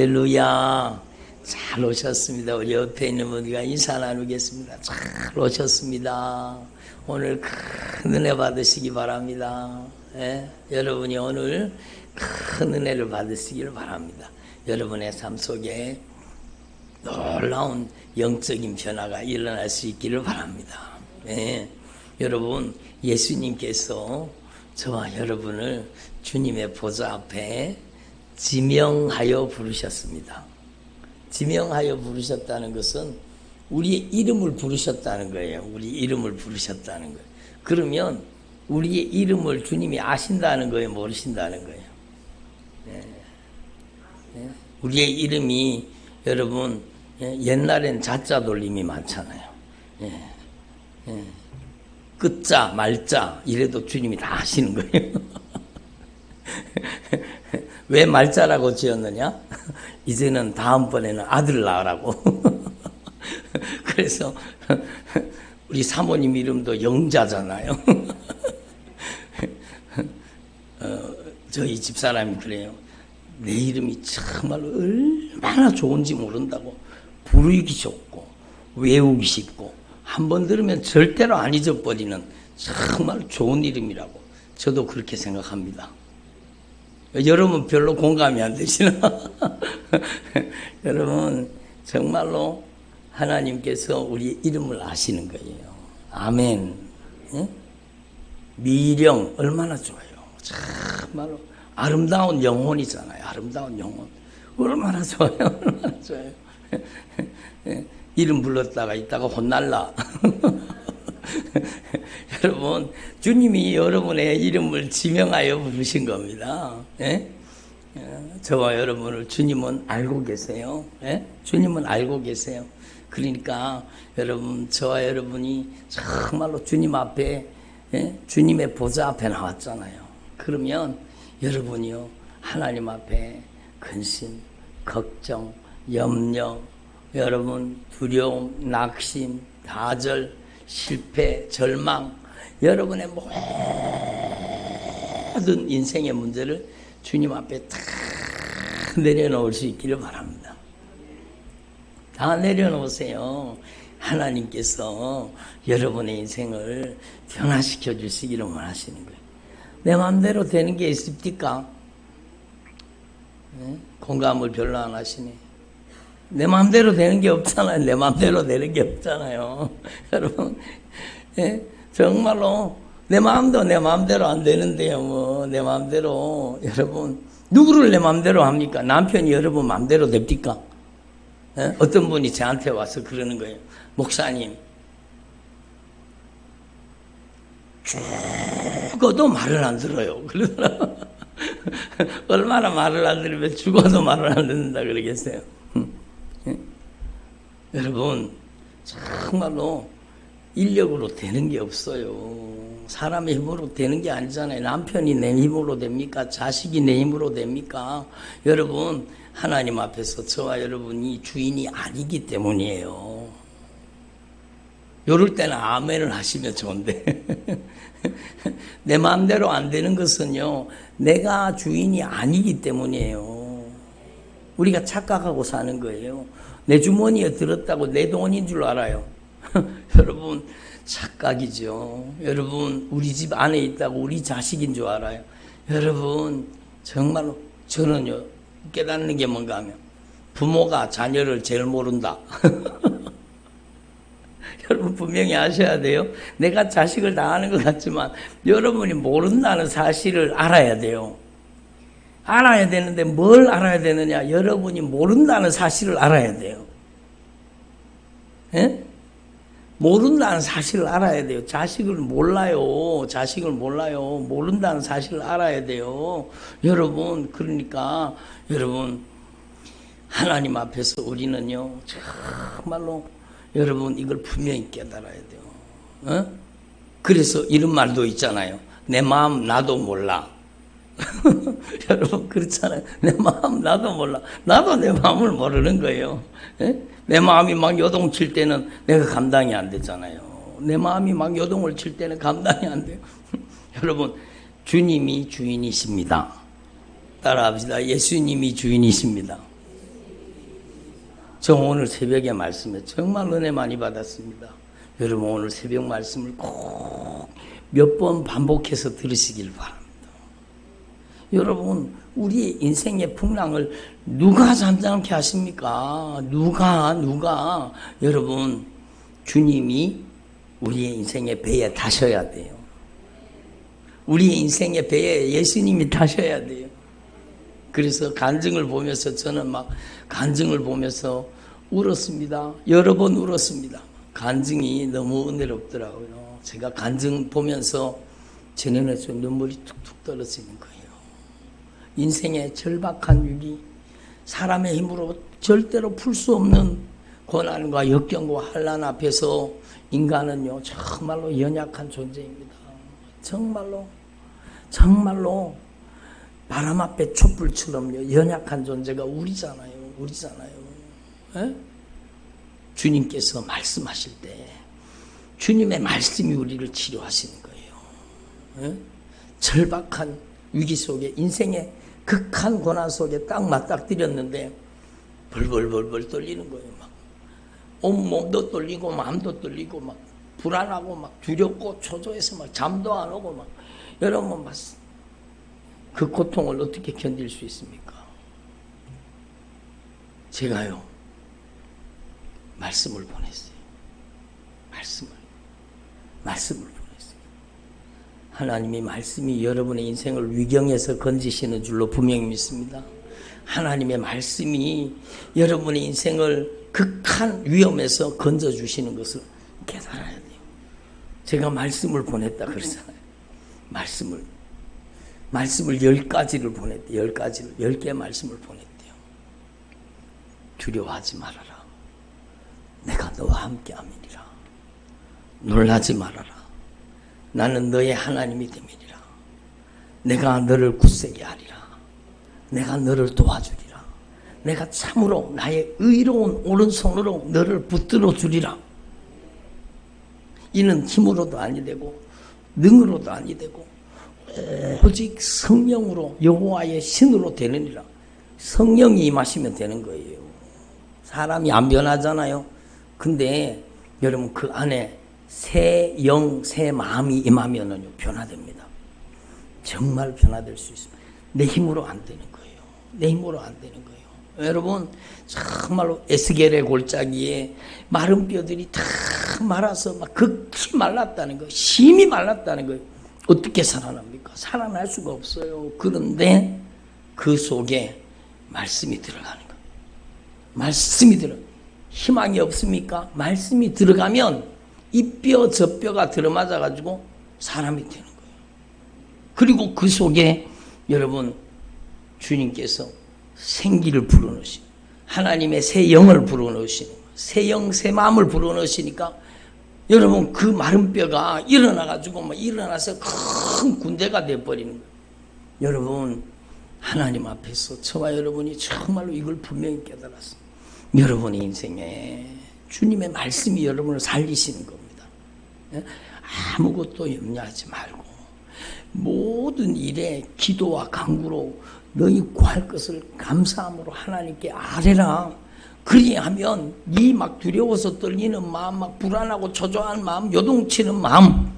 할렐루야. 잘 오셨습니다. 우리 옆에 있는 분들과 인사 나누겠습니다. 잘 오셨습니다. 오늘 큰 은혜 받으시기 바랍니다. 여러분이 오늘 큰 은혜를 받으시기를 바랍니다. 여러분의 삶 속에 놀라운 영적인 변화가 일어날 수 있기를 바랍니다. 여러분, 예수님께서 저와 여러분을 주님의 보좌 앞에 지명하여 부르셨습니다. 지명하여 부르셨다는 것은 우리의 이름을 부르셨다는 거예요. 우리 이름을 부르셨다는 거예요. 그러면 우리의 이름을 주님이 아신다는 거예요? 모르신다는 거예요? 우리의 이름이 여러분 옛날엔 자자 돌림이 많잖아요. 끝자 말자 이래도 주님이 다 아시는 거예요. 왜 말자라고 지었느냐? 이제는 다음번에는 아들 낳으라고. 그래서 우리 사모님 이름도 영자잖아요. 저희 집사람이 그래요. 내 이름이 정말 얼마나 좋은지 모른다고. 부르기 좋고 외우기 쉽고 한 번 들으면 절대로 안 잊어버리는 정말 좋은 이름이라고 저도 그렇게 생각합니다. 여러분 별로 공감이 안 되시나? 여러분 정말로 하나님께서 우리의 이름을 아시는 거예요. 아멘. 미령 얼마나 좋아요. 정말로 아름다운 영혼이잖아요. 아름다운 영혼 얼마나 좋아요. 얼마나 좋아요. 이름 불렀다가 이따가 혼날라. 여러분 주님이 여러분의 이름을 지명하여 부르신 겁니다. 저와 여러분을 주님은 알고 계세요. 주님은 알고 계세요. 그러니까 여러분 저와 여러분이 정말로 주님 앞에 주님의 보좌 앞에 나왔잖아요. 그러면 여러분이요 하나님 앞에 근심, 걱정, 염려, 여러분 두려움, 낙심, 다절, 실패, 절망, 여러분의 모든 인생의 문제를 주님 앞에 다 내려놓을 수 있기를 바랍니다. 다 내려놓으세요. 하나님께서 여러분의 인생을 변화시켜 주시기를 원하시는 거예요. 내 마음대로 되는 게 있습니까? 공감을 별로 안 하시네. 내 마음대로 되는 게 없잖아요. 내 마음대로 되는 게 없잖아요. 여러분, 정말로 내 마음도 내 마음대로 안 되는데요. 뭐 내 마음대로 여러분 누구를 내 마음대로 합니까? 남편이 여러분 마음대로 됩니까? 어떤 분이 저한테 와서 그러는 거예요. 목사님, 죽어도 말을 안 들어요. 그러더라고요. 얼마나 말을 안 들으면 죽어도 말을 안 듣는다 그러겠어요. 여러분 정말로 인력으로 되는 게 없어요. 사람의 힘으로 되는 게 아니잖아요. 남편이 내 힘으로 됩니까? 자식이 내 힘으로 됩니까? 여러분 하나님 앞에서 저와 여러분이 주인이 아니기 때문이에요. 이럴 때는 아멘을 하시면 좋은데 내 마음대로 안 되는 것은요 내가 주인이 아니기 때문이에요. 우리가 착각하고 사는 거예요. 내 주머니에 들었다고 내 돈인 줄 알아요. 여러분 착각이죠. 여러분 우리 집 안에 있다고 우리 자식인 줄 알아요. 여러분 정말로 저는요 깨닫는 게 뭔가 하면 부모가 자녀를 제일 모른다. 여러분 분명히 아셔야 돼요. 내가 자식을 다 아는 것 같지만 여러분이 모른다는 사실을 알아야 돼요. 알아야 되는데 뭘 알아야 되느냐? 여러분이 모른다는 사실을 알아야 돼요. 모른다는 사실을 알아야 돼요. 자식을 몰라요. 자식을 몰라요. 모른다는 사실을 알아야 돼요. 여러분 그러니까 여러분 하나님 앞에서 우리는요 정말로 여러분 이걸 분명히 깨달아야 돼요. 그래서 이런 말도 있잖아요. 내 마음 나도 몰라. 여러분 그렇잖아요. 내 마음 나도 몰라. 나도 내 마음을 모르는 거예요. 내 마음이 막 요동칠 때는 내가 감당이 안 되잖아요. 내 마음이 막 요동을 칠 때는 감당이 안 돼요. 여러분 주님이 주인이십니다. 따라합시다. 예수님이 주인이십니다. 저 오늘 새벽에 말씀에 정말 은혜 많이 받았습니다. 여러분 오늘 새벽 말씀을 꼭 몇 번 반복해서 들으시길 바랍니다. 여러분 우리의 인생의 풍랑을 누가 잠잠케 하십니까? 누가 여러분 주님이 우리의 인생의 배에 타셔야 돼요. 우리의 인생의 배에 예수님이 타셔야 돼요. 그래서 간증을 보면서 저는 막 간증을 보면서 울었습니다. 여러 번 울었습니다. 간증이 너무 은혜롭더라고요. 제가 간증 보면서 제 눈에서 눈물이 툭툭 떨어지는 거예요. 인생의 절박한 위기, 사람의 힘으로 절대로 풀 수 없는 고난과 역경과 환난 앞에서 인간은요 정말로 연약한 존재입니다. 정말로 바람 앞에 촛불처럼요 연약한 존재가 우리잖아요. 에? 주님께서 말씀하실 때 주님의 말씀이 우리를 치료하시는 거예요. 에? 절박한 위기 속에 인생의 극한 고난 속에 딱 맞닥뜨렸는데 벌벌 떨리는 거예요. 막 온몸도 떨리고 마음도 떨리고 막 불안하고 막 두렵고 초조해서 막 잠도 안 오고 막 여러분 그 고통을 어떻게 견딜 수 있습니까? 제가요 말씀을 보냈어요. 말씀을 보냈어요. 하나님의 말씀이 여러분의 인생을 위경에서 건지시는 줄로 분명히 믿습니다. 하나님의 말씀이 여러분의 인생을 극한 위험에서 건져주시는 것을 깨달아야 돼요. 제가 말씀을 보냈다 그러잖아요. 말씀을 10가지를 보냈대요. 10개의 말씀을 보냈대요. 두려워하지 말아라. 내가 너와 함께 함이니라. 놀라지 말아라. 나는 너의 하나님이 됨이니라. 내가 너를 굳세게 하리라. 내가 너를 도와주리라. 내가 참으로 나의 의로운 오른손으로 너를 붙들어 주리라. 이는 힘으로도 아니 되고 능으로도 아니 되고 오직 성령으로 여호와의 신으로 되느니라. 성령이 임하시면 되는 거예요. 사람이 안 변하잖아요. 근데 여러분 그 안에 새 영, 새 마음이 임하면은요 변화됩니다. 정말 변화될 수 있습니다. 내 힘으로 안 되는 거예요. 내 힘으로 안 되는 거예요. 여러분 정말로 에스겔의 골짜기에 마른 뼈들이 다 말아서 막 극히 말랐다는 거예요. 심히 말랐다는 거예요. 어떻게 살아납니까? 살아날 수가 없어요. 그런데 그 속에 말씀이 들어가는 거예요. 말씀이 희망이 없습니까? 말씀이 들어가면 이 뼈 저 뼈가 들어맞아 가지고 사람이 되는 거예요. 그리고 그 속에 여러분 주님께서 생기를 불어넣으시고 하나님의 새 영을 불어넣으시는 거예요. 새 영, 새 마음을 불어넣으시니까 여러분 그 마른 뼈가 일어나 가지고 막 일어나서 큰 군대가 돼버리는 거예요. 여러분 하나님 앞에서 저와 여러분이 정말로 이걸 분명히 깨달았습니다. 여러분의 인생에 주님의 말씀이 여러분을 살리시는 겁니다. 아무것도 염려하지 말고 모든 일에 기도와 간구로 너희 구할 것을 감사함으로 하나님께 아뢰라. 그리하면 네 막 두려워서 떨리는 마음, 막 불안하고 초조한 마음, 요동치는 마음,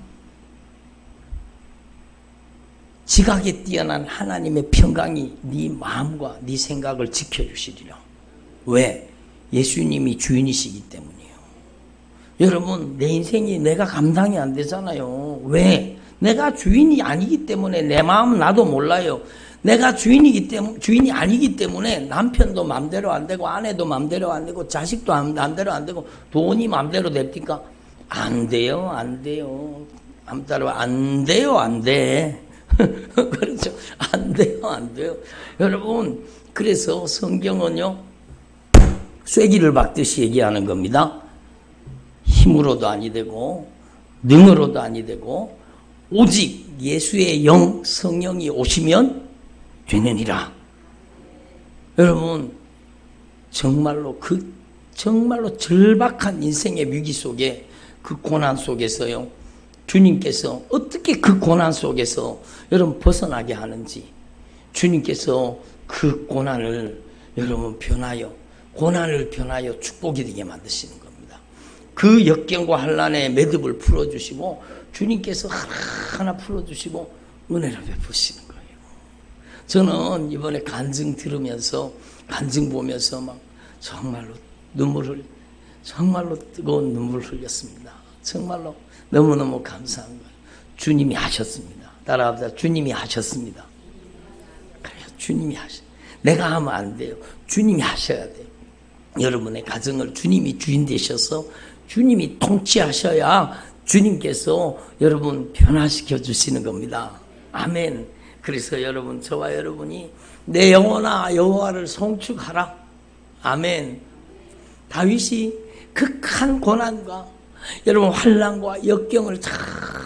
지각에 뛰어난 하나님의 평강이 네 마음과 네 생각을 지켜주시리라. 왜? 예수님이 주인이시기 때문이에요. 여러분 내 인생이 내가 감당이 안 되잖아요. 왜? 내가 주인이 아니기 때문에 내 마음 나도 몰라요. 내가 주인이 아니기 때문에 남편도 맘대로 안 되고 아내도 맘대로 안 되고 자식도 맘대로 안 되고 돈이 맘대로 됩니까? 안 돼요. 안 돼. 그렇죠. 안 돼요. 여러분 그래서 성경은요 쐐기를 박듯이 얘기하는 겁니다. 힘으로도 아니 되고 능으로도 아니 되고 오직 예수의 영 성령이 오시면 되느니라. 여러분 정말로 절박한 인생의 위기 속에 그 고난 속에서요 주님께서 어떻게 그 고난 속에서 여러분 벗어나게 하는지 주님께서 그 고난을 여러분 변하여 고난을 변하여 축복이 되게 만드시는 겁니다. 그 역경과 환난의 매듭을 풀어주시고 주님께서 하나하나 풀어주시고 은혜를 베푸시는 거예요. 저는 이번에 간증 들으면서 간증 보면서 막 정말로 정말로 뜨거운 눈물을 흘렸습니다. 정말로 너무너무 감사한 거예요. 주님이 하셨습니다. 따라합시다. 주님이 하셨습니다. 그래요. 주님이 내가 하면 안 돼요. 주님이 하셔야 돼요. 여러분의 가정을 주님이 주인 되셔서 주님이 통치하셔야 주님께서 여러분 변화시켜 주시는 겁니다. 아멘. 그래서 여러분, 저와 여러분이 내 영혼아 여호와를 송축하라. 아멘. 다윗이 극한 고난과 여러분 환난과 역경을 다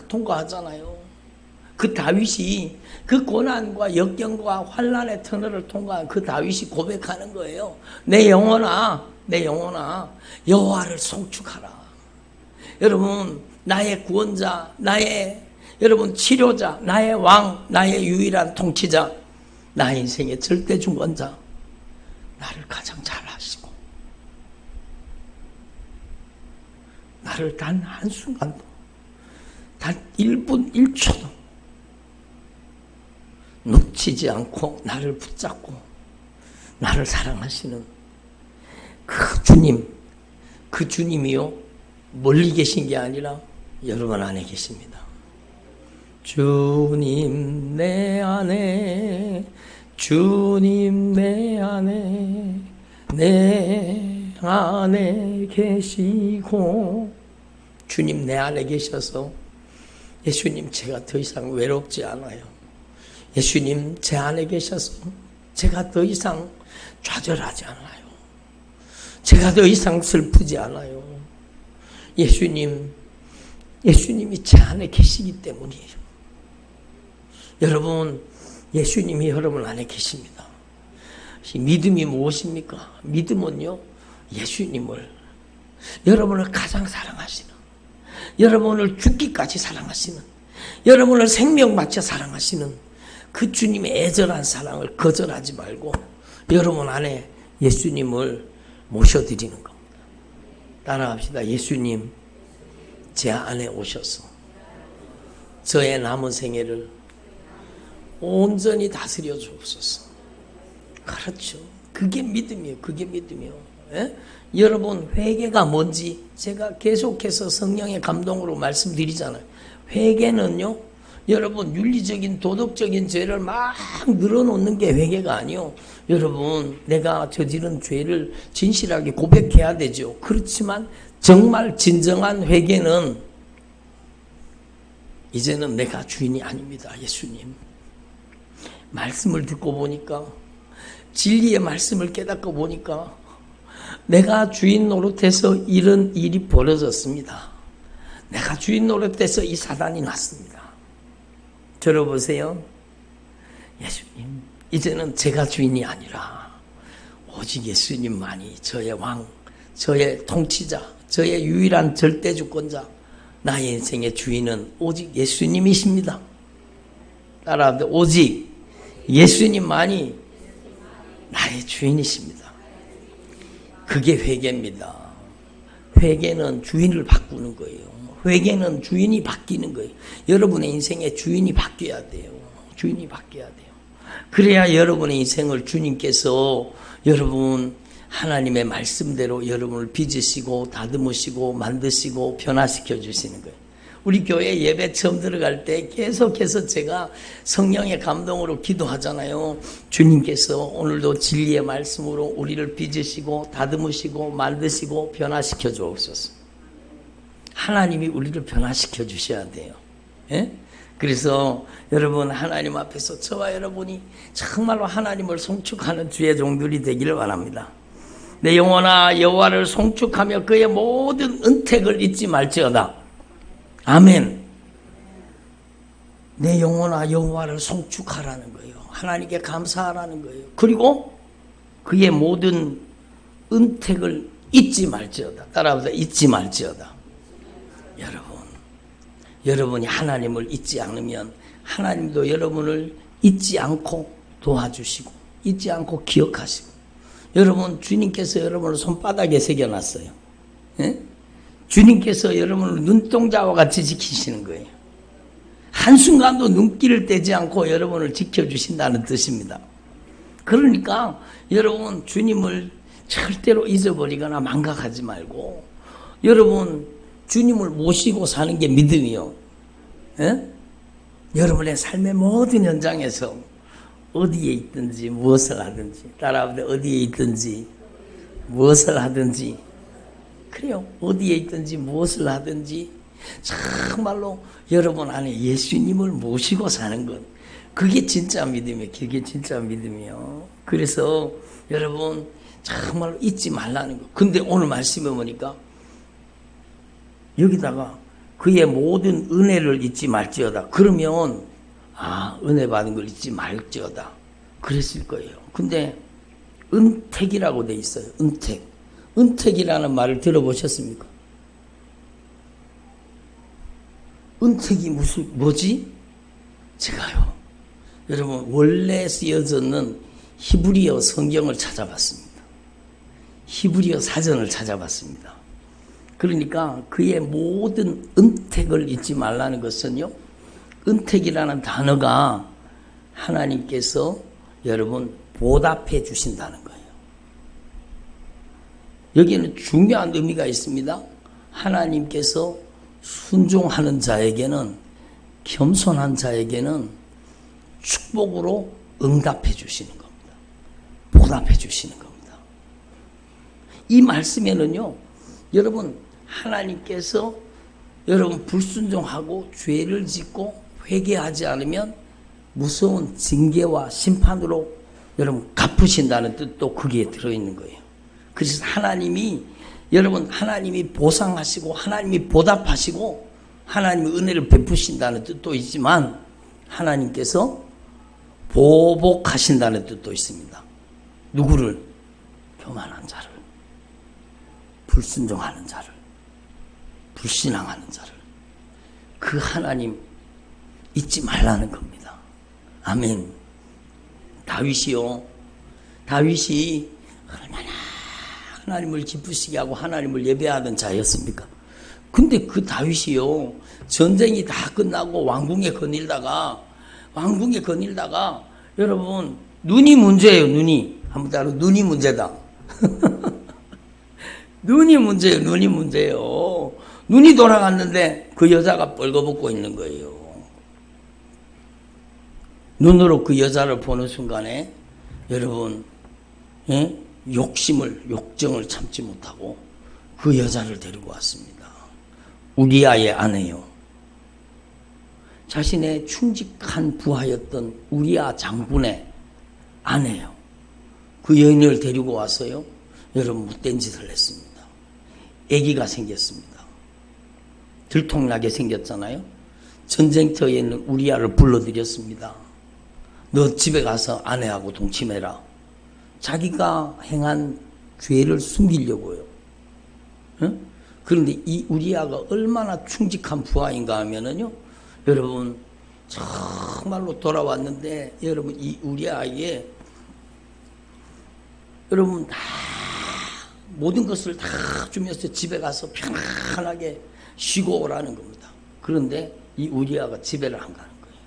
통과하잖아요. 그 다윗이 그 고난과 역경과 환난의 터널을 통과한 그 다윗이 고백하는 거예요. 내 영혼아 여호와를 송축하라. 여러분, 나의 구원자, 나의 여러분 치료자, 나의 왕, 나의 유일한 통치자, 나의 인생의 절대 중건자, 나를 가장 잘 아시고 나를 단 한순간도 단 1분 1초도 놓치지 않고 나를 붙잡고 나를 사랑하시는 그 주님이요 멀리 계신 게 아니라 여러분 안에 계십니다. 주님 내 안에, 주님 내 안에, 내 안에 계시고, 주님 내 안에 계셔서 예수님 제가 더 이상 외롭지 않아요. 예수님 제 안에 계셔서 제가 더 이상 좌절하지 않아요. 제가 더 이상 슬프지 않아요. 예수님이 제 안에 계시기 때문이에요. 여러분, 예수님이 여러분 안에 계십니다. 믿음이 무엇입니까? 믿음은요, 예수님을, 여러분을 가장 사랑하시는, 여러분을 죽기까지 사랑하시는, 여러분을 생명 바쳐 사랑하시는 그 주님의 애절한 사랑을 거절하지 말고 여러분 안에 예수님을 모셔드리는 겁니다. 따라합시다. 예수님, 제 안에 오셔서 저의 남은 생애를 온전히 다스려 주옵소서. 그렇죠. 그게 믿음이에요. 그게 믿음이에요. 예? 여러분, 회개가 뭔지 제가 계속해서 성령의 감동으로 말씀드리잖아요. 회개는요, 여러분 윤리적인 도덕적인 죄를 막 늘어놓는 게 회개가 아니요. 여러분, 내가 저지른 죄를 진실하게 고백해야 되죠. 그렇지만 정말 진정한 회개는 이제는 내가 주인이 아닙니다. 예수님. 말씀을 듣고 보니까, 진리의 말씀을 깨닫고 보니까 내가 주인 노릇해서 이런 일이 벌어졌습니다. 내가 주인 노릇해서 이 사단이 났습니다. 들어보세요. 예수님, 이제는 제가 주인이 아니라 오직 예수님만이 저의 왕, 저의 통치자, 저의 유일한 절대주권자, 나의 인생의 주인은 오직 예수님이십니다. 따라합니다. 오직 예수님만이 나의 주인이십니다. 그게 회개입니다. 회개는 주인을 바꾸는 거예요. 회개는 주인이 바뀌는 거예요. 여러분의 인생의 주인이 바뀌어야 돼요. 주인이 바뀌어야 돼요. 그래야 여러분의 인생을 주님께서 여러분 하나님의 말씀대로 여러분을 빚으시고 다듬으시고 만드시고 변화시켜 주시는 거예요. 우리 교회 예배 처음 들어갈 때 계속해서 제가 성령의 감동으로 기도하잖아요. 주님께서 오늘도 진리의 말씀으로 우리를 빚으시고 다듬으시고 만드시고 변화시켜 주옵소서. 하나님이 우리를 변화시켜 주셔야 돼요. 예? 그래서 여러분, 하나님 앞에서 저와 여러분이 정말로 하나님을 송축하는 주의 종들이 되기를 바랍니다. 내 영혼아 여호와를 송축하며 그의 모든 은택을 잊지 말지어다. 아멘. 내 영혼아 여호와를 송축하라는 거예요. 하나님께 감사하라는 거예요. 그리고 그의 모든 은택을 잊지 말지어다. 따라합시다. 잊지 말지어다. 여러분이 하나님을 잊지 않으면 하나님도 여러분을 잊지 않고 도와주시고 잊지 않고 기억하시고 여러분, 주님께서 여러분을 손바닥에 새겨놨어요. 예? 주님께서 여러분을 눈동자와 같이 지키시는 거예요. 한순간도 눈길을 떼지 않고 여러분을 지켜주신다는 뜻입니다. 그러니까 여러분, 주님을 절대로 잊어버리거나 망각하지 말고, 여러분, 주님을 모시고 사는 게 믿음이요. 예? 여러분의 삶의 모든 현장에서 어디에 있든지 무엇을 하든지, 따라하는데 어디에 있든지 무엇을 하든지, 그래요. 어디에 있든지 무엇을 하든지 정말로 여러분 안에 예수님을 모시고 사는 것, 그게 진짜 믿음이에요. 그게 진짜 믿음이에요. 그래서 여러분 정말로 잊지 말라는 거. 근데 오늘 말씀해 보니까 여기다가 그의 모든 은혜를 잊지 말지어다. 그러면 은혜 받은 걸 잊지 말지어다 그랬을 거예요. 근데 은택이라고 돼 있어요. 은택. 은택이라는 말을 들어보셨습니까? 은택이 뭐지? 제가요, 여러분, 원래 쓰여졌는 히브리어 성경을 찾아봤습니다. 히브리어 사전을 찾아봤습니다. 그러니까 그의 모든 은택을 잊지 말라는 것은요, 은택이라는 단어가 하나님께서 여러분 보답해 주신다는 거예요. 여기에는 중요한 의미가 있습니다. 하나님께서 순종하는 자에게는, 겸손한 자에게는 축복으로 응답해 주시는 겁니다. 보답해 주시는 겁니다. 이 말씀에는요, 여러분, 하나님께서 여러분 불순종하고 죄를 짓고 회개하지 않으면 무서운 징계와 심판으로 여러분 갚으신다는 뜻도 거기에 들어있는 거예요. 그래서 하나님이, 여러분, 하나님이 보상하시고 하나님이 보답하시고 하나님의 은혜를 베푸신다는 뜻도 있지만 하나님께서 보복하신다는 뜻도 있습니다. 누구를? 교만한 자를, 불순종하는 자를, 불신앙하는 자를. 그 하나님 잊지 말라는 겁니다. 아멘. 다윗이 얼마나 하나님을 기쁘시게 하고 하나님을 예배하던 자였습니까? 근데 그 다윗이요, 전쟁이 다 끝나고 왕궁에 거닐다가 여러분, 눈이 문제예요. 눈이. 한번 따로, 눈이 문제다. 눈이 문제예요. 눈이 돌아갔는데 그 여자가 벌거벗고 있는 거예요. 눈으로 그 여자를 보는 순간에 여러분, 욕정을 참지 못하고 그 여자를 데리고 왔습니다. 우리아의 아내요. 자신의 충직한 부하였던 우리아 장군의 아내요. 그 여인을 데리고 와서요, 여러분, 못된 짓을 했습니다. 아기가 생겼습니다. 들통나게 생겼잖아요. 전쟁터에 있는 우리아를 불러들였습니다. 너 집에 가서 아내하고 동침해라. 자기가 행한 죄를 숨기려고요. 응? 그런데 이 우리아가 얼마나 충직한 부하인가 하면은요, 여러분, 정말로 돌아왔는데, 여러분, 이 우리아에게 여러분 다 모든 것을 다 주면서 집에 가서 편안하게 쉬고 오라는 겁니다. 그런데 이 우리아가 집에를 안 가는 거예요.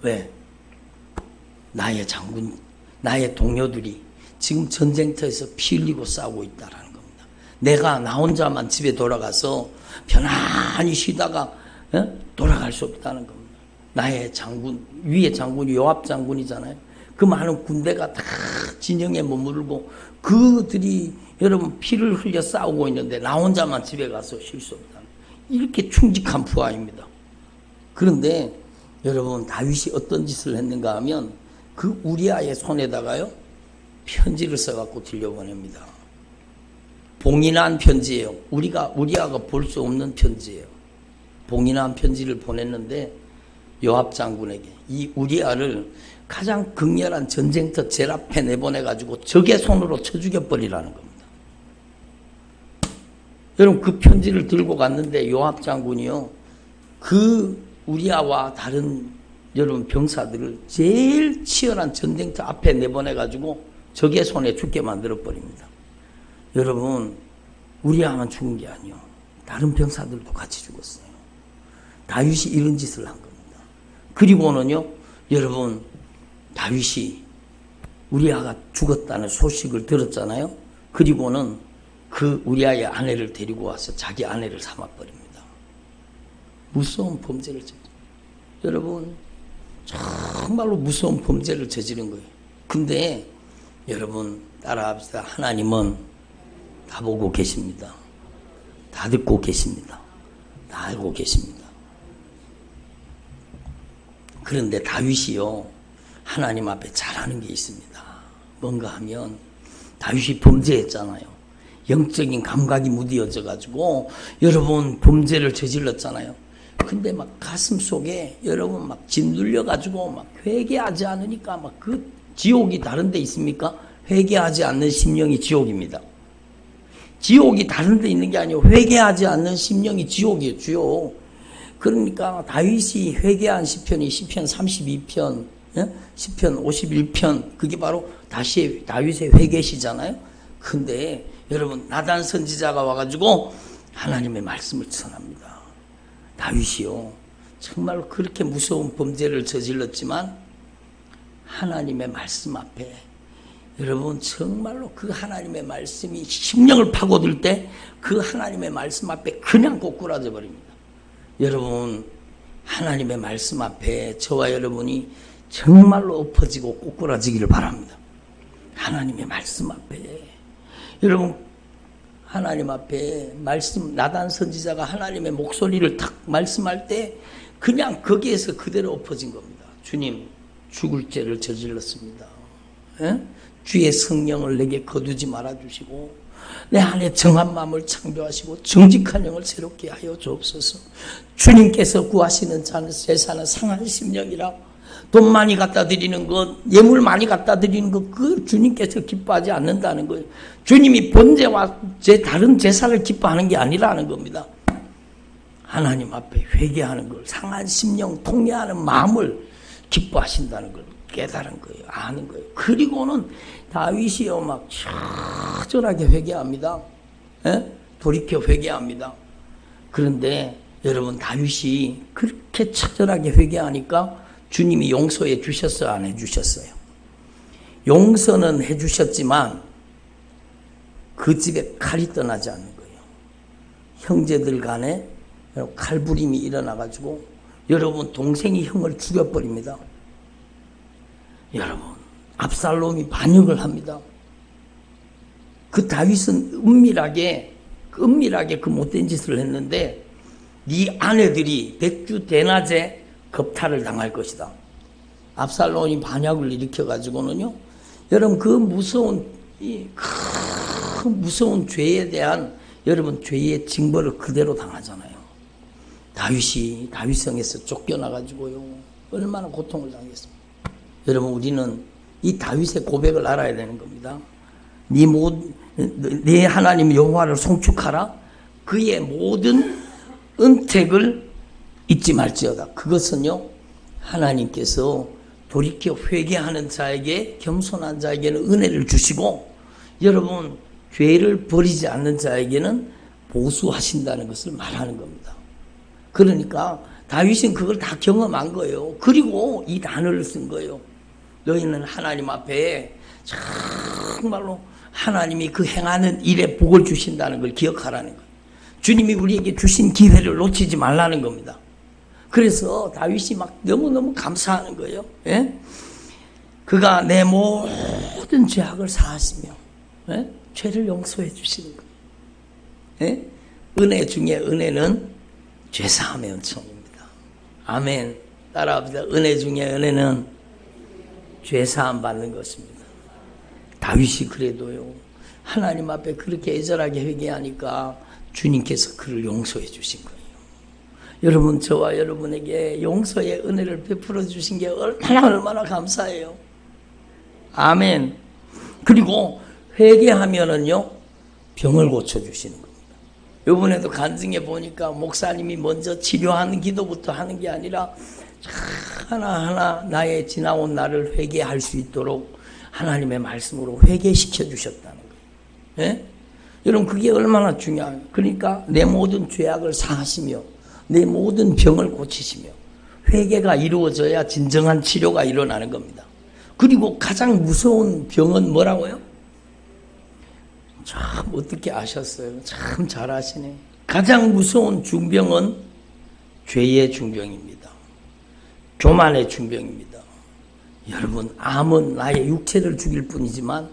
왜? 나의 장군, 나의 동료들이 지금 전쟁터에서 피 흘리고 싸우고 있다라는 겁니다. 내가 나 혼자만 집에 돌아가서 편안히 쉬다가 돌아갈 수 없다는 겁니다. 나의 장군, 위에 장군이 요압 장군이잖아요. 그 많은 군대가 다 진영에 머무르고 그들이 여러분 피를 흘려 싸우고 있는데 나 혼자만 집에 가서 쉴 수 없다는, 이렇게 충직한 부하입니다. 그런데 여러분, 다윗이 어떤 짓을 했는가 하면 그 우리아의 손에다가요, 편지를 써갖고 들려보냅니다. 봉인한 편지예요. 우리아가 볼 수 없는 편지예요. 봉인한 편지를 보냈는데 요압 장군에게 이 우리아를 가장 극렬한 전쟁터 제일 앞에 내보내가지고 적의 손으로 쳐 죽여버리라는 겁니다. 여러분, 그 편지를 들고 갔는데 요압 장군이요, 그 우리아와 다른 여러분 병사들을 제일 치열한 전쟁터 앞에 내보내가지고 적의 손에 죽게 만들어버립니다. 여러분, 우리야만 죽은 게 아니요. 다른 병사들도 같이 죽었어요. 다윗이 이런 짓을 한 겁니다. 그리고는요, 여러분, 다윗이 우리아가 죽었다는 소식을 들었잖아요. 그리고는 그 우리아의 아내를 데리고 와서 자기 아내를 삼아버립니다. 무서운 범죄를 저지른, 여러분, 정말로 무서운 범죄를 저지른 거예요. 근데 여러분 따라합시다. 하나님은 다 보고 계십니다. 다 듣고 계십니다. 다 알고 계십니다. 그런데 다윗이요, 하나님 앞에 잘하는 게 있습니다. 뭔가 하면 다윗이 범죄했잖아요. 영적인 감각이 무디어져 가지고 여러분 범죄를 저질렀잖아요. 근데 막 가슴 속에 여러분 막 짓눌려 가지고 막 회개하지 않으니까 막 그 지옥이 다른 데 있습니까? 회개하지 않는 심령이 지옥입니다. 지옥이 다른 데 있는 게 아니고 회개하지 않는 심령이 지옥이에요. 지옥. 그러니까 다윗이 회개한 시편이 시편 32편, 시편 51편, 그게 바로 다시 다윗의 회개시잖아요. 근데 여러분 나단 선지자가 와가지고 하나님의 말씀을 전합니다. 다윗이요, 정말로 그렇게 무서운 범죄를 저질렀지만 하나님의 말씀 앞에, 여러분 정말로 그 하나님의 말씀이 심령을 파고들 때 그 하나님의 말씀 앞에 그냥 꼬꾸라져 버립니다. 여러분 하나님의 말씀 앞에 저와 여러분이 정말로 엎어지고 꼬꾸라지기를 바랍니다. 하나님의 말씀 앞에, 여러분 하나님 앞에 말씀, 나단 선지자가 하나님의 목소리를 탁 말씀할 때 그냥 거기에서 그대로 엎어진 겁니다. 주님, 죽을 죄를 저질렀습니다. 주의 성령을 내게 거두지 말아주시고 내 안에 정한 마음을 창조하시고 정직한 영을 새롭게 하여 주옵소서. 주님께서 구하시는 제사는 상한 심령이라, 돈 많이 갖다 드리는 것, 예물 많이 갖다 드리는 것, 그 주님께서 기뻐하지 않는다는 거예요. 주님이 본제와 다른 제사를 기뻐하는 게 아니라는 겁니다. 하나님 앞에 회개하는 걸, 상한 심령, 통회하는 마음을 기뻐하신다는 걸 깨달은 거예요. 아는 거예요. 그리고는 다윗이요 막 처절하게 회개합니다. 돌이켜 회개합니다. 그런데 여러분 다윗이 그렇게 처절하게 회개하니까 주님이 용서해 주셨어요, 안 해주셨어요? 용서는 해주셨지만 그 집에 칼이 떠나지 않는 거예요. 형제들 간에 칼부림이 일어나가지고 여러분 동생이 형을 죽여버립니다. 여러분 압살롬이 반역을 합니다. 그 다윗은 은밀하게 그 못된 짓을 했는데 네 아내들이 대주 대낮에 겁탈을 당할 것이다. 압살롬이 반역을 일으켜가지고는요, 여러분 그 무서운 죄에 대한 여러분 죄의 징벌을 그대로 당하잖아요. 다윗이 다윗성에서 쫓겨나가지고요 얼마나 고통을 당했습니까? 여러분 우리는 이 다윗의 고백을 알아야 되는 겁니다. 네 하나님 여호와를 송축하라. 그의 모든 은택을 잊지 말지어다. 그것은요 하나님께서 돌이켜 회개하는 자에게, 겸손한 자에게는 은혜를 주시고 여러분 죄를 버리지 않는 자에게는 보수하신다는 것을 말하는 겁니다. 그러니까 다윗은 그걸 다 경험한 거예요. 그리고 이 단어를 쓴 거예요. 너희는 하나님 앞에 정말로 하나님이 그 행하는 일에 복을 주신다는 걸 기억하라는 거예요. 주님이 우리에게 주신 기회를 놓치지 말라는 겁니다. 그래서 다윗이 막 너무너무 감사하는 거예요. 그가 내 모든 죄악을 사하시며 죄를 용서해 주시는 거예요. 은혜 중에 은혜는 죄사함의 은총입니다. 아멘. 따라합시다. 은혜 중에 은혜는 죄사함 받는 것입니다. 다윗이 그래도요 하나님 앞에 그렇게 애절하게 회개하니까 주님께서 그를 용서해 주신 거예요. 여러분 저와 여러분에게 용서의 은혜를 베풀어 주신 게 얼마나 감사해요. 아멘. 그리고 회개하면은요 병을 고쳐 주시는 겁니다. 이번에도 간증해 보니까 목사님이 먼저 치료하는 기도부터 하는 게 아니라 하나하나 나의 지나온 날을 회개할 수 있도록 하나님의 말씀으로 회개시켜 주셨다는 거예요. 예? 여러분 그게 얼마나 중요해요. 그러니까 내 모든 죄악을 사하시며 내 모든 병을 고치시며 회개가 이루어져야 진정한 치료가 일어나는 겁니다. 그리고 가장 무서운 병은 뭐라고요? 참 어떻게 아셨어요? 참 잘 아시네. 가장 무서운 중병은 죄의 중병입니다. 교만의 중병입니다. 여러분 암은 나의 육체를 죽일 뿐이지만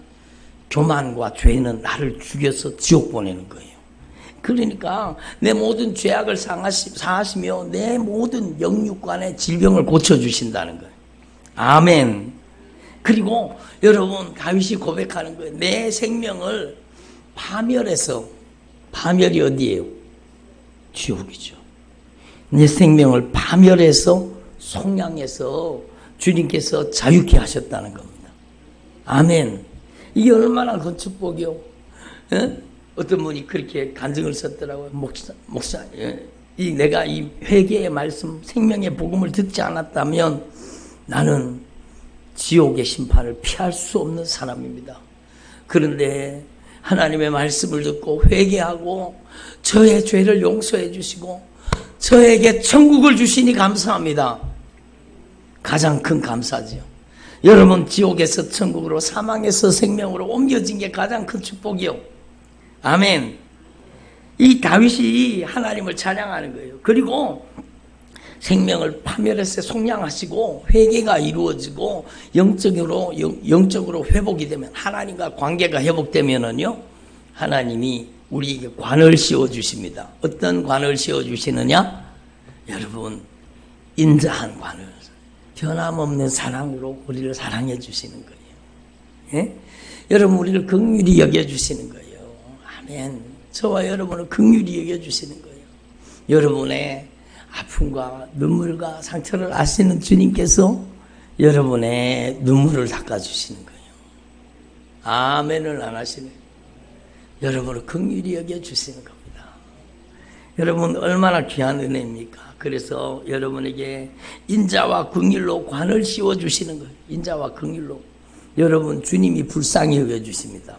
교만과 죄는 나를 죽여서 지옥 보내는 거예요. 그러니까 내 모든 죄악을 사하시며 내 모든 영육간의 질병을 고쳐주신다는 거예요. 아멘. 그리고 여러분 다윗이 고백하는 거예요. 내 생명을 파멸해서, 파멸이 어디예요? 지옥이죠. 내 생명을 파멸해서 속량해서 주님께서 자유케 하셨다는 겁니다. 아멘. 이게 얼마나 큰 축복이요. 예? 어떤 분이 그렇게 간증을 썼더라고요. 목사, 예. 내가 이 회개의 말씀, 생명의 복음을 듣지 않았다면 나는 지옥의 심판을 피할 수 없는 사람입니다. 그런데 하나님의 말씀을 듣고 회개하고 저의 죄를 용서해 주시고 저에게 천국을 주시니 감사합니다. 가장 큰 감사지요. 여러분 지옥에서 천국으로, 사망에서 생명으로 옮겨진 게 가장 큰 축복이요. 아멘. 이 다윗이 하나님을 찬양하는 거예요. 그리고 생명을 파멸해서 속량하시고 회개가 이루어지고 영적으로 회복이 되면, 하나님과 관계가 회복되면은요, 하나님이 우리에게 관을 씌워 주십니다. 어떤 관을 씌워 주시느냐? 여러분 인자한 관을, 변함없는 사랑으로 우리를 사랑해 주시는 거예요. 예? 여러분 우리를 긍휼히 여겨 주시는 거예요. 아멘. 저와 여러분을 긍휼히 여겨 주시는 거예요. 여러분의 아픔과 눈물과 상처를 아시는 주님께서 여러분의 눈물을 닦아주시는 거예요. 아멘을 안 하시네. 여러분을 긍휼히 여겨주시는 겁니다. 여러분 얼마나 귀한 은혜입니까? 그래서 여러분에게 인자와 긍휼로 관을 씌워주시는 거예요. 인자와 긍휼로. 여러분 주님이 불쌍히 여겨주십니다.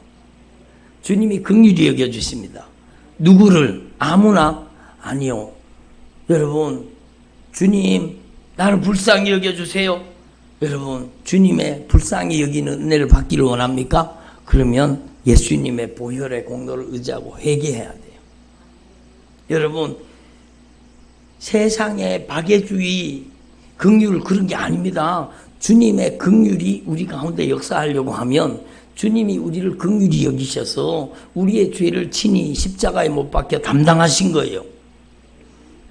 주님이 긍휼히 여겨주십니다. 누구를? 아무나? 아니요. 여러분 주님 나를 불쌍히 여겨주세요. 여러분 주님의 불쌍히 여기는 은혜를 받기를 원합니까? 그러면 예수님의 보혈의 공로를 의지하고 회개해야 돼요. 여러분 세상의 박애주의 긍휼 그런 게 아닙니다. 주님의 긍휼이 우리 가운데 역사하려고 하면 주님이 우리를 긍휼히 여기셔서 우리의 죄를 친히 십자가에 못 박혀 담당하신 거예요.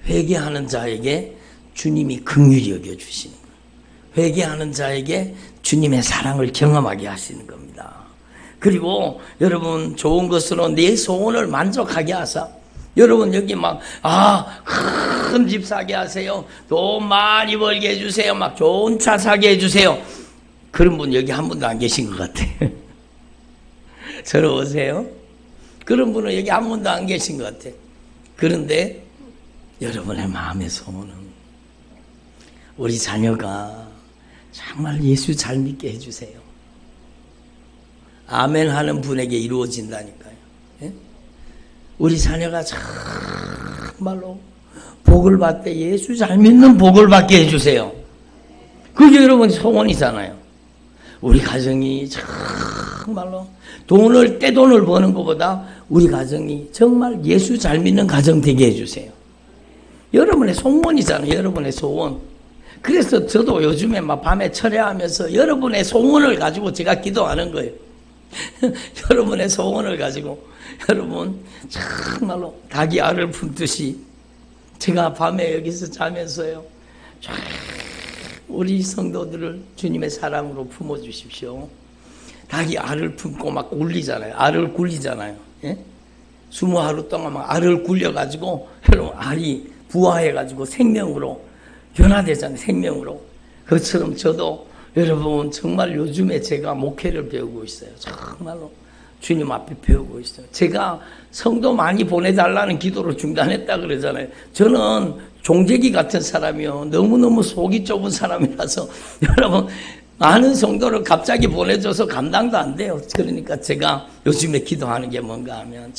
회개하는 자에게 주님이 긍휼히 여겨주시는 거예요. 회개하는 자에게 주님의 사랑을 경험하게 하시는 겁니다. 그리고 여러분 좋은 것으로 내 소원을 만족하게 하사, 여러분 여기 막 큰 집 사게 하세요, 돈 많이 벌게 해주세요, 막 좋은 차 사게 해주세요, 그런 분 여기 한 분도 안 계신 것 같아요. 저러 오세요. 그런 분은 여기 한 분도 안 계신 것 같아요. 그런데 여러분의 마음의 소원은 우리 자녀가 정말 예수 잘 믿게 해주세요. 아멘 하는 분에게 이루어진다니까요. 예? 우리 자녀가 정말로 복을 받되 예수 잘 믿는 복을 받게 해주세요. 그게 여러분 소원이잖아요. 우리 가정이 정말로 떼돈을 버는 것보다 우리 가정이 정말 예수 잘 믿는 가정 되게 해주세요. 여러분의 소원이잖아요. 여러분의 소원. 그래서 저도 요즘에 막 밤에 철야하면서 여러분의 소원을 가지고 제가 기도하는 거예요. 여러분의 소원을 가지고 여러분 정말로 닭이 알을 품듯이 제가 밤에 여기서 자면서요, 우리 성도들을 주님의 사랑으로 품어주십시오. 닭이 알을 품고 막 굴리잖아요. 알을 굴리잖아요. 예? 20하루 동안 막 알을 굴려가지고 여러분 알이 부화해가지고 생명으로 변화되잖아요. 생명으로. 그것처럼 저도 여러분 정말 요즘에 제가 목회를 배우고 있어요. 정말로 주님 앞에 배우고 있어요. 제가 성도 많이 보내달라는 기도를 중단했다 그러잖아요. 저는 종재기 같은 사람이요, 너무너무 속이 좁은 사람이라서 여러분 많은 성도를 갑자기 보내줘서 감당도 안 돼요. 그러니까 제가 요즘에 기도하는 게 뭔가 하면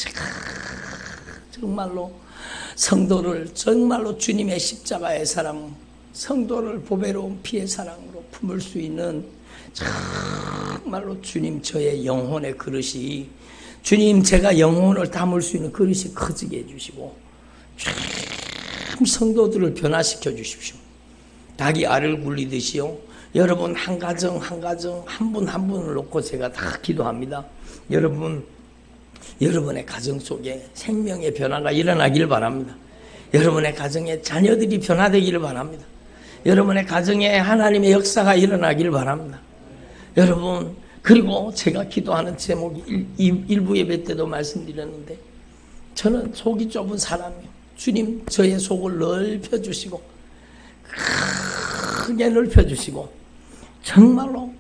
정말로 성도를 정말로 주님의 십자가의 사랑, 성도를 보배로운 피의 사랑으로 품을 수 있는 정말로 주님 저의 영혼의 그릇이, 주님 제가 영혼을 담을 수 있는 그릇이 커지게 해주시고 참 성도들을 변화시켜 주십시오. 닭이 알을 굴리듯이요. 여러분 한 가정 한 가정 한 분 한 분을 놓고 제가 다 기도합니다. 여러분의 가정 속에 생명의 변화가 일어나길 바랍니다. 여러분의 가정에 자녀들이 변화되기를 바랍니다. 여러분의 가정에 하나님의 역사가 일어나길 바랍니다. 여러분, 그리고 제가 기도하는 제목이 일부 예배 때도 말씀드렸는데, 저는 속이 좁은 사람이요. 주님 저의 속을 넓혀주시고 크게 넓혀주시고 정말로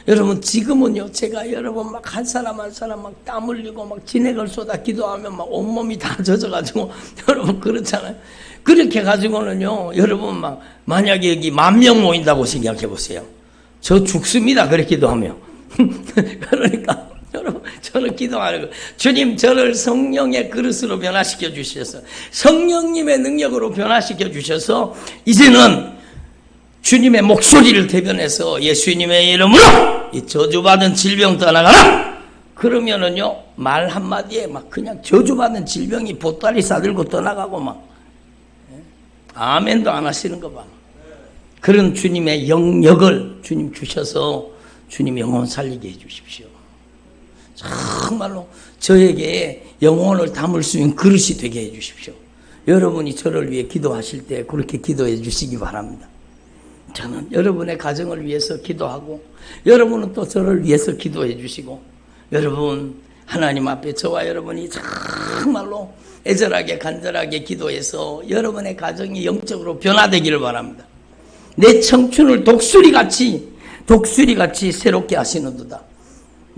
여러분 지금은요 제가 여러분 막 한 사람 한 사람 막 땀 흘리고 막 진액을 쏟아 기도하면 막 온몸이 다 젖어가지고 여러분 그렇잖아요. 그렇게 가지고는요 여러분 막 만약에 여기 10,000명 모인다고 생각해 보세요. 저 죽습니다. 그렇게 기도하면. 그러니까 여러분 저는 기도하는 거예요. 주님 저를 성령의 그릇으로 변화시켜 주셔서 성령님의 능력으로 변화시켜 주셔서 이제는 주님의 목소리를 대변해서 예수님의 이름으로 이 저주받은 질병 떠나가라. 그러면은요 말 한마디에 막 그냥 저주받은 질병이 보따리 싸들고 떠나가고 막 아멘도 안 하시는 거 봐. 그런 주님의 영역을 주님 주셔서 주님 영혼 살리게 해 주십시오. 정말로 저에게 영혼을 담을 수 있는 그릇이 되게 해 주십시오. 여러분이 저를 위해 기도하실 때 그렇게 기도해 주시기 바랍니다. 저는 여러분의 가정을 위해서 기도하고 여러분은 또 저를 위해서 기도해 주시고 여러분 하나님 앞에 저와 여러분이 정말로 애절하게 간절하게 기도해서 여러분의 가정이 영적으로 변화되기를 바랍니다. 내 청춘을 독수리같이 새롭게 하시는도다.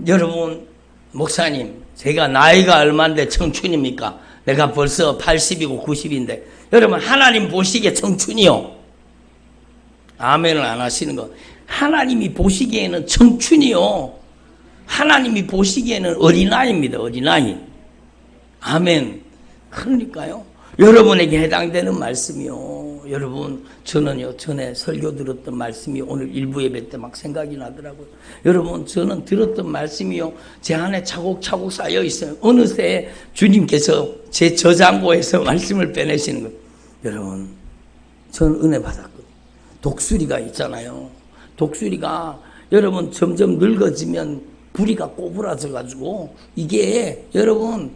여러분 목사님 제가 나이가 얼마인데 청춘입니까? 내가 벌써 80이고 90인데 여러분 하나님 보시기에 청춘이요. 아멘을 안 하시는 거. 하나님이 보시기에는 청춘이요. 하나님이 보시기에는 어린아이입니다. 어린아이. 아멘. 그러니까요. 여러분에게 해당되는 말씀이요. 여러분 저는요 전에 설교 들었던 말씀이 오늘 일부 예배 때 막 생각이 나더라고요. 여러분 저는 들었던 말씀이요 제 안에 차곡차곡 쌓여 있어요. 어느새 주님께서 제 저장고에서 말씀을 빼내시는 거예요. 여러분 저는 은혜 받았거든요. 독수리가 있잖아요. 독수리가 여러분 점점 늙어지면 부리가 꼬부라져 가지고 이게 여러분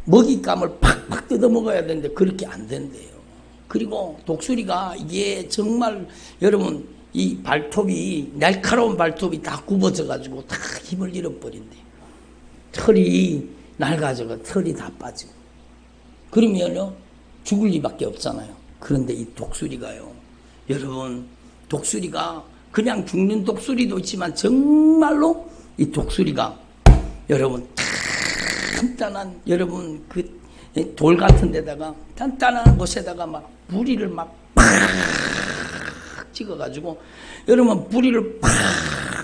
먹잇감을 팍팍 뜯어 먹어야 되는데 그렇게 안 된대요. 그리고 독수리가 이게 정말 여러분 이 발톱이 날카로운 발톱이 다 굽어져 가지고 다 힘을 잃어버린대요. 털이 낡아져가 털이 다 빠지고 그러면요 죽을 리밖에 없잖아요. 그런데 이 독수리가요 여러분 독수리가 그냥 죽는 독수리도 있지만 정말로 이 독수리가 여러분 단단한 여러분 그 돌 같은 데다가 단단한 곳에다가 막 부리를 막 팍 찍어가지고 여러분 부리를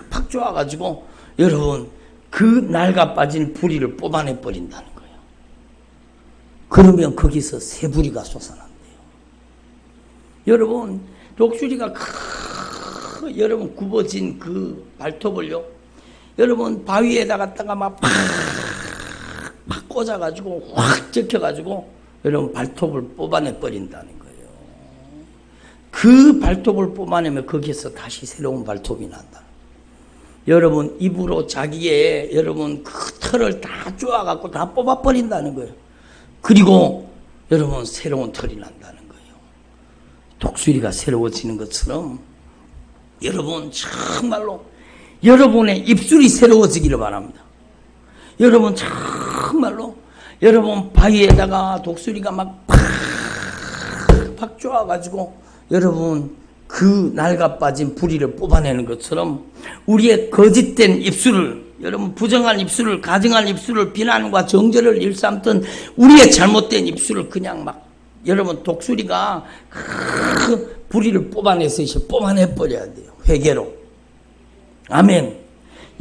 팍팍 쪼아가지고 여러분 그 낡아 빠진 부리를 뽑아내 버린다는 거예요. 그러면 거기서 새 부리가 솟아난대요. 여러분 독수리가 여러분 굽어진 그 발톱을요 여러분 바위에다 갖다가 막 팍 꽂아가지고 확 적혀가지고 여러분 발톱을 뽑아내 버린다는 거예요. 그 발톱을 뽑아내면 거기에서 다시 새로운 발톱이 난다. 여러분 입으로 자기의 여러분 그 털을 다 쪼아갖고 다 뽑아버린다는 거예요. 그리고 여러분 새로운 털이 난다는 거예요. 독수리가 새로워지는 것처럼 여러분 정말로 여러분의 입술이 새로워지기를 바랍니다. 여러분 정말로 여러분 바위에다가 독수리가 막 팍팍 쪼아가지고 여러분 그 낡아 빠진 부리를 뽑아내는 것처럼 우리의 거짓된 입술을 여러분 부정한 입술을 가증한 입술을 비난과 정죄를 일삼던 우리의 잘못된 입술을 그냥 막 여러분 독수리가 불의를 뽑아내서 뽑아내버려야 돼요. 회개로. 아멘.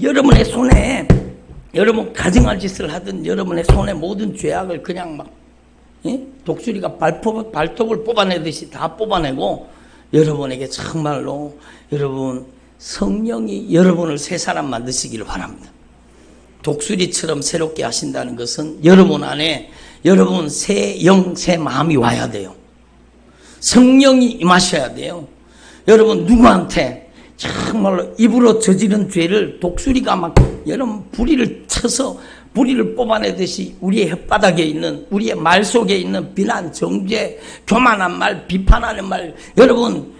여러분의 손에, 여러분 가증할 짓을 하든 여러분의 손에 모든 죄악을 그냥 막 독수리가 발톱을 뽑아내듯이 다 뽑아내고, 여러분에게 정말로 여러분 성령이 여러분을 새 사람 만드시기를 바랍니다. 독수리처럼 새롭게 하신다는 것은 여러분 안에 여러분 새 영, 새 마음이 와야 돼요. 성령이 임하셔야 돼요. 여러분 누구한테 정말로 입으로 저지른 죄를 독수리가 막 여러분 불의를 쳐서 불의를 뽑아내듯이 우리의 혓바닥에 있는, 우리의 말 속에 있는 비난, 정죄, 교만한 말, 비판하는 말, 여러분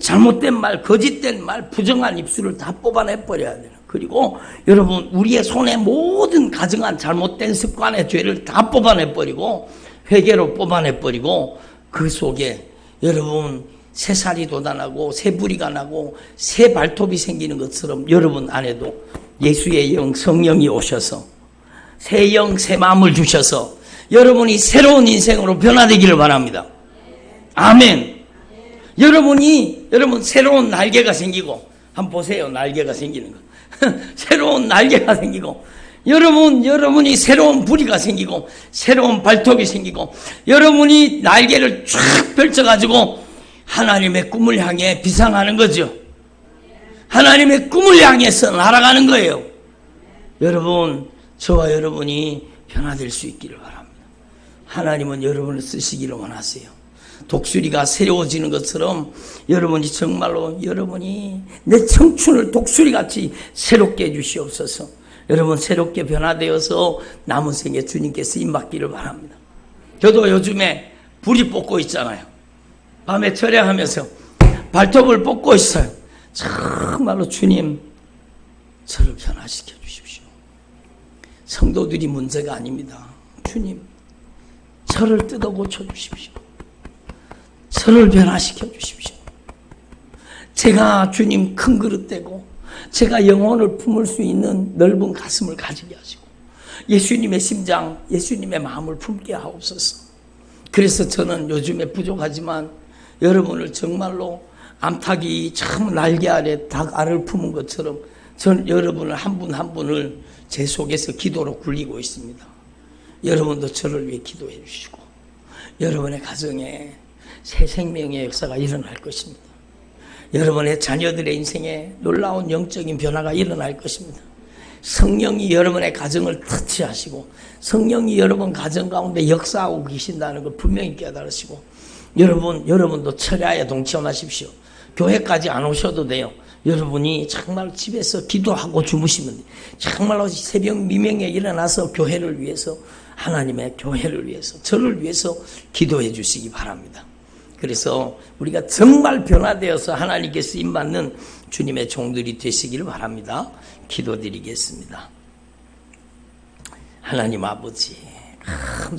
잘못된 말, 거짓된 말, 부정한 입술을 다 뽑아내버려야 돼요. 그리고 여러분 우리의 손에 모든 가증한 잘못된 습관의 죄를 다 뽑아내버리고 회개로 뽑아내버리고, 그 속에 여러분 새살이 돋아나고 새부리가 나고 새 발톱이 생기는 것처럼 여러분 안에도 예수의 영, 성령이 오셔서 새 영, 새 마음을 주셔서 여러분이 새로운 인생으로 변화되기를 바랍니다. 아멘. 여러분 새로운 날개가 생기고, 한번 보세요. 날개가 생기는 거. 새로운 날개가 생기고, 여러분이 새로운 부리가 생기고, 새로운 발톱이 생기고, 여러분이 날개를 쫙 펼쳐가지고 하나님의 꿈을 향해 비상하는 거죠. 하나님의 꿈을 향해서 날아가는 거예요. 여러분, 저와 여러분이 변화될 수 있기를 바랍니다. 하나님은 여러분을 쓰시기를 원하세요. 독수리가 새로워지는 것처럼 여러분이 정말로 여러분이 내 청춘을 독수리같이 새롭게 해주시옵소서. 여러분 새롭게 변화되어서 남은 생에 주님께 쓰임받기를 바랍니다. 저도 요즘에 불이 뽑고 있잖아요. 밤에 철야하면서 발톱을 뽑고 있어요. 정말로 주님, 저를 변화시켜 주십시오. 성도들이 문제가 아닙니다. 주님, 저를 뜯어 고쳐 주십시오. 저를 변화시켜 주십시오. 제가 주님 큰 그릇 되고 제가 영혼을 품을 수 있는 넓은 가슴을 가지게 하시고 예수님의 심장, 예수님의 마음을 품게 하옵소서. 그래서 저는 요즘에 부족하지만 여러분을 정말로 암탉이 참 날개 아래 닭 알을 품은 것처럼 저는 여러분을 한 분 한 분을 제 속에서 기도로 굴리고 있습니다. 여러분도 저를 위해 기도해 주시고 여러분의 가정에 새 생명의 역사가 일어날 것입니다. 여러분의 자녀들의 인생에 놀라운 영적인 변화가 일어날 것입니다. 성령이 여러분의 가정을 터치하시고 성령이 여러분 가정 가운데 역사하고 계신다는 걸 분명히 깨달으시고 여러분도 철야에 동참하십시오. 교회까지 안 오셔도 돼요. 여러분이 정말 집에서 기도하고 주무시면 돼요. 정말로 새벽 미명에 일어나서 교회를 위해서, 하나님의 교회를 위해서, 저를 위해서 기도해 주시기 바랍니다. 그래서 우리가 정말 변화되어서 하나님께 쓰임받는 주님의 종들이 되시기를 바랍니다. 기도드리겠습니다. 하나님 아버지, 감사합니다.